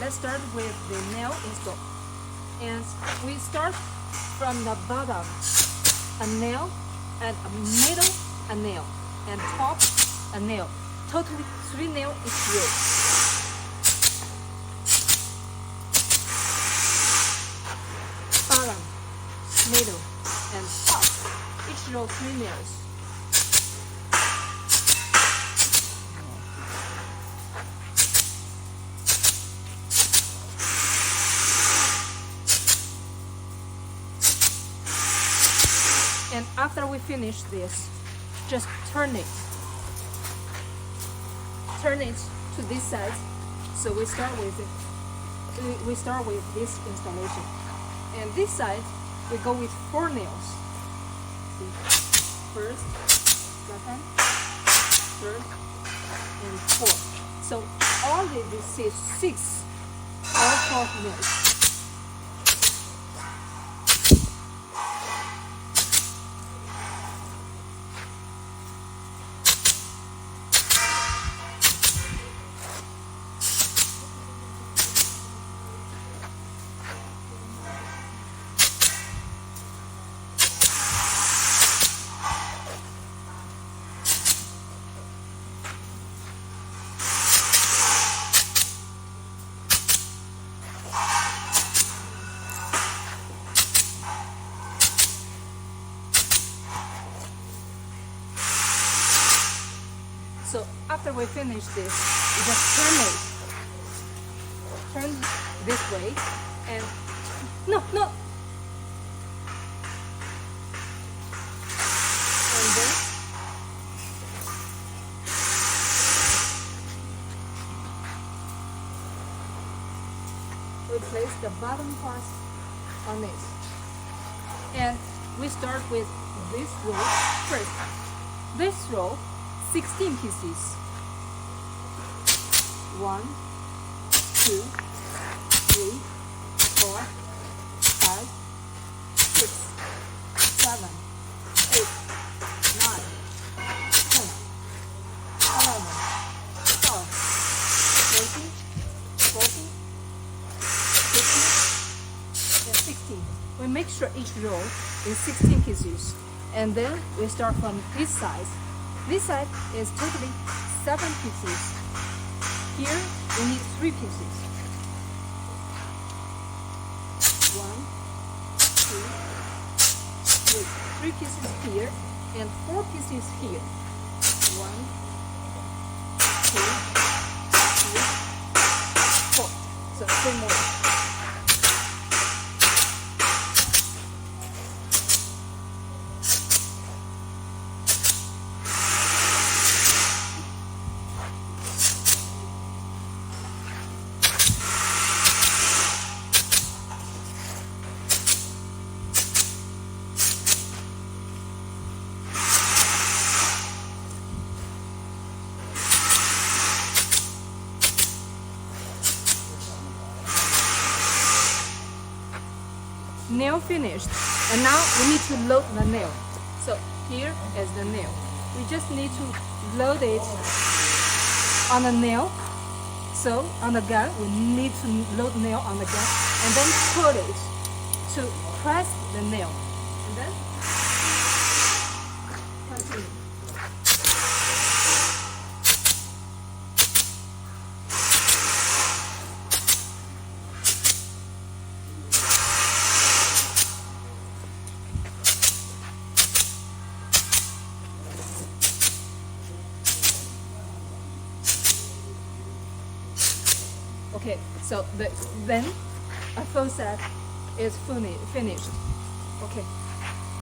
let's start with the nail install. And we start from the bottom, a nail, and a middle, a nail, and top, a nail. Totally 3 nails each row. Bottom, middle, and top. Each row 3 nails. And after we finish this, just turn it to this side. So we start with this installation, and this side we go with 4 nails. First, second, third, and fourth. So all this is 6 all 4 nails. So after we finish this, we just turn this way, and no, and then we place the bottom part on it, and we start with this row first. This row, 16 pieces. 1, 2, 3, 4, 5, 6, 7, 8, 9, 10, 11, 12, 13, 14, 15, and 16. We make sure each row is 16 pieces, and then we start from this side. This side is totally 7 pieces. Here we need 3 pieces. 1, 2, 3. 3 pieces here and 4 pieces here. 1, 2, 3, 4. So 3 more. Nail finished, and now we need to load the nail. So here is the nail. We just need to load it on the nail. So on the gun, we need to load the nail on the gun, and then pull it to press the nail, and then continue. Okay, so then a full set is finished. Okay.